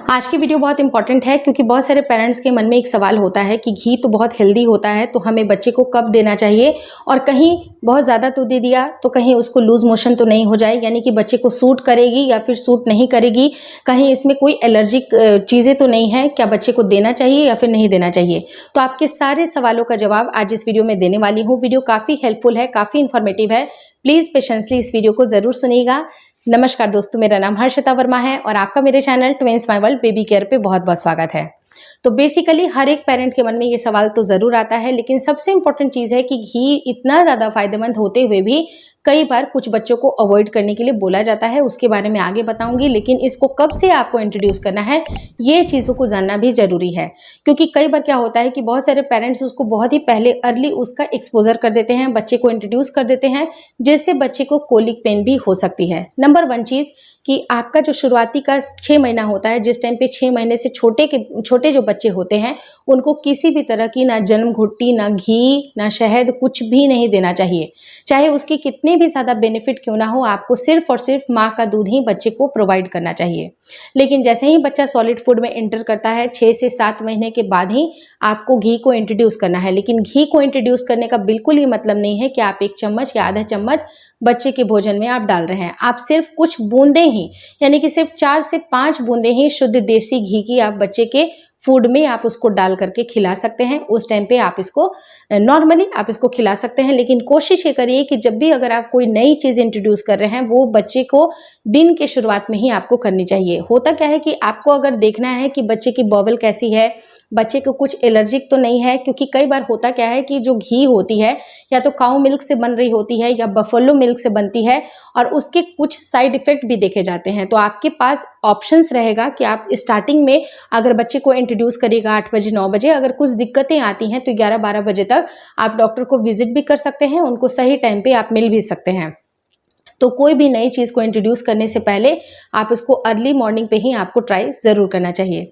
आज की वीडियो बहुत इंपॉर्टेंट है क्योंकि बहुत सारे पेरेंट्स के मन में एक सवाल होता है कि घी तो बहुत हेल्दी होता है, तो हमें बच्चे को कब देना चाहिए और कहीं बहुत ज़्यादा तो दे दिया तो कहीं उसको लूज मोशन तो नहीं हो जाए, यानी कि बच्चे को सूट करेगी या फिर सूट नहीं करेगी, कहीं इसमें कोई एलर्जिक चीज़ें तो नहीं है, क्या बच्चे को देना चाहिए या फिर नहीं देना चाहिए। तो आपके सारे सवालों का जवाब आज इस वीडियो में देने वाली हूँ। वीडियो काफ़ी हेल्पफुल है, काफ़ी इन्फॉर्मेटिव है। प्लीज़ पेशेंसली इस वीडियो को ज़रूर सुनिएगा। नमस्कार दोस्तों, मेरा नाम हर्षिता वर्मा है और आपका मेरे channel twins my world baby care पे बहुत बहुत स्वागत है। तो बेसिकली हर एक पेरेंट के मन में ये सवाल तो ज़रूर आता है, लेकिन सबसे इम्पोर्टेंट चीज़ है कि घी इतना ज़्यादा फायदेमंद होते हुए भी कई बार कुछ बच्चों को अवॉइड करने के लिए बोला जाता है। उसके बारे में आगे बताऊंगी, लेकिन इसको कब से आपको इंट्रोड्यूस करना है ये चीज़ों को जानना भी ज़रूरी है, क्योंकि कई बार क्या होता है कि बहुत सारे पेरेंट्स उसको बहुत ही पहले अर्ली उसका एक्सपोजर कर देते हैं, बच्चे को इंट्रोड्यूस कर देते हैं, जिससे बच्चे को कोलिक पेन भी हो सकती है। नंबर वन चीज़ कि आपका जो शुरुआती का 6 महीना होता है, जिस टाइम पे 6 महीने से छोटे जो बच्चे होते हैं उनको किसी भी तरह की ना जन्म घुट्टी, ना घी, ना शहद, कुछ भी नहीं देना चाहिए। चाहे उसकी कितने भी ज़्यादा बेनिफिट क्यों ना हो, आपको सिर्फ और सिर्फ माँ का दूध ही बच्चे को प्रोवाइड करना चाहिए। लेकिन जैसे ही बच्चा सॉलिड फूड में एंटर करता है 6 से 7 महीने के बाद ही आपको घी को इंट्रोड्यूस करना है। लेकिन घी को इंट्रोड्यूस करने का बिल्कुल ही मतलब नहीं है कि आप 1 चम्मच या आधा चम्मच बच्चे के भोजन में आप डाल रहे हैं। आप सिर्फ कुछ बूंदें ही, यानी कि सिर्फ 4 से 5 बूंदें ही शुद्ध देसी घी की आप बच्चे के फूड में आप उसको डाल करके खिला सकते हैं। उस टाइम पे आप इसको नॉर्मली आप इसको खिला सकते हैं, लेकिन कोशिश ये करिए कि जब भी अगर आप कोई नई चीज़ इंट्रोड्यूस कर रहे हैं वो बच्चे को दिन के शुरुआत में ही आपको करनी चाहिए। होता क्या है कि आपको अगर देखना है कि बच्चे की बॉवल कैसी है, बच्चे को कुछ एलर्जिक तो नहीं है, क्योंकि कई बार होता क्या है कि जो घी होती है या तो काऊ मिल्क से बन रही होती है या बफेलो मिल्क से बनती है और उसके कुछ साइड इफेक्ट भी देखे जाते हैं। तो आपके पास ऑप्शंस रहेगा कि आप स्टार्टिंग में अगर बच्चे को इंट्रोड्यूस करिएगा 8 बजे 9 बजे, अगर कुछ दिक्कतें आती हैं तो 11-12 बजे तक आप डॉक्टर को विजिट भी कर सकते हैं, उनको सही टाइम पे आप मिल भी सकते हैं। तो कोई भी नई चीज़ को इंट्रोड्यूस करने से पहले आप उसको अर्ली मॉर्निंग पे ही आपको ट्राई ज़रूर करना चाहिए।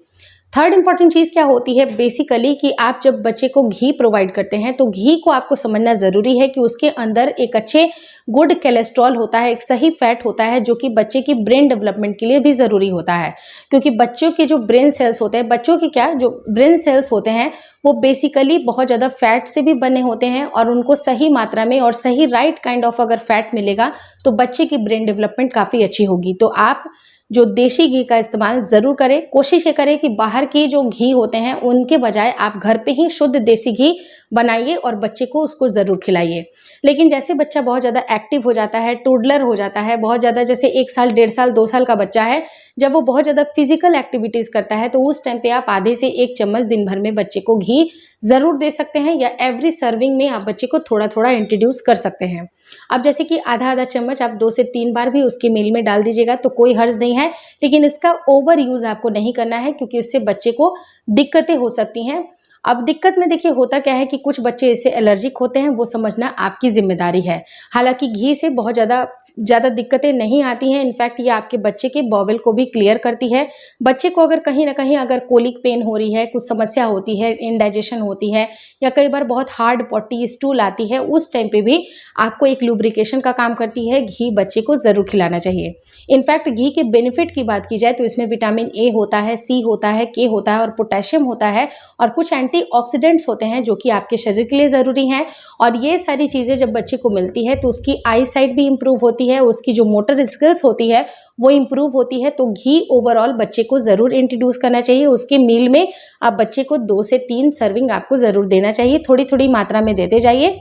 थर्ड इंपॉर्टेंट चीज़ क्या होती है बेसिकली कि आप जब बच्चे को घी प्रोवाइड करते हैं तो घी को आपको समझना ज़रूरी है कि उसके अंदर एक अच्छे गुड कोलेस्ट्रॉल होता है, एक सही फैट होता है, जो कि बच्चे की ब्रेन डेवलपमेंट के लिए भी ज़रूरी होता है। क्योंकि बच्चों के जो ब्रेन सेल्स होते हैं, बच्चों के क्या जो ब्रेन सेल्स होते हैं वो बेसिकली बहुत ज़्यादा फैट से भी बने होते हैं और उनको सही मात्रा में और सही राइट काइंड ऑफ अगर फैट मिलेगा तो बच्चे की ब्रेन डेवलपमेंट काफ़ी अच्छी होगी। तो आप जो देशी घी का इस्तेमाल ज़रूर करें। कोशिश ये करें कि बाहर की जो घी होते हैं उनके बजाय आप घर पे ही शुद्ध देसी घी बनाइए और बच्चे को उसको ज़रूर खिलाइए। लेकिन जैसे बच्चा बहुत ज़्यादा एक्टिव हो जाता है, टोडलर हो जाता है, बहुत ज़्यादा जैसे 1 साल, 1.5 साल, 2 साल का बच्चा है, जब वो बहुत ज़्यादा फिजिकल एक्टिविटीज़ करता है तो उस टाइम पे आप आधे से 1 चम्मच दिन भर में बच्चे को घी ज़रूर दे सकते हैं, या एवरी सर्विंग में आप बच्चे को थोड़ा थोड़ा इंट्रोड्यूस कर सकते हैं। अब जैसे कि आधा चम्मच आप 2 से 3 बार भी उसके मील में डाल दीजिएगा तो कोई हर्ज नहीं है, लेकिन इसका ओवर यूज़ आपको नहीं करना है क्योंकि उससे बच्चे को दिक्कतें हो सकती हैं। अब दिक्कत में देखिए होता क्या है कि कुछ बच्चे इससे एलर्जिक होते हैं, वो समझना आपकी जिम्मेदारी है। हालांकि घी से बहुत ज़्यादा दिक्कतें नहीं आती हैं, इनफैक्ट ये आपके बच्चे के बॉवल को भी क्लियर करती है। बच्चे को अगर कहीं ना कहीं अगर कोलिक पेन हो रही है, कुछ समस्या होती है, इनडाइजेशन होती है या कई बार बहुत हार्ड पॉटी स्टूल आती है, उस टाइम पे भी आपको एक लुब्रिकेशन का काम करती है। घी बच्चे को ज़रूर खिलाना चाहिए। इनफैक्ट घी के बेनिफिट की बात की जाए तो इसमें विटामिन ए होता है, सी होता है, के होता है और पोटेशियम होता है और कुछ एंटीऑक्सीडेंट्स होते हैं जो कि आपके शरीर के लिए ज़रूरी हैं। और ये सारी चीज़ें जब बच्चे को मिलती है तो उसकी आई साइट भी इम्प्रूव होती है, उसकी जो मोटर स्किल्स होती है वो इम्प्रूव होती है। तो घी ओवरऑल बच्चे को ज़रूर इंट्रोड्यूस करना चाहिए। उसके मील में आप बच्चे को 2 से 3 सर्विंग आपको ज़रूर देना चाहिए, थोड़ी थोड़ी मात्रा में देते जाइए।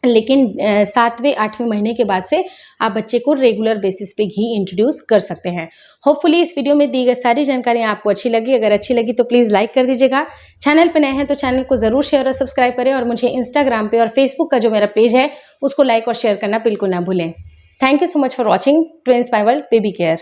लेकिन 7वें 8वें महीने के बाद से आप बच्चे को रेगुलर बेसिस पे घी इंट्रोड्यूस कर सकते हैं। होपफुली इस वीडियो में दी गई सारी जानकारियाँ आपको अच्छी लगी। अगर अच्छी लगी तो प्लीज़ लाइक कर दीजिएगा। चैनल पे नए हैं तो चैनल को ज़रूर शेयर और सब्सक्राइब करें और मुझे इंस्टाग्राम पे और फेसबुक का जो मेरा पेज है उसको लाइक और शेयर करना बिल्कुल ना भूलें। Thank you so much for watching twins my world baby care.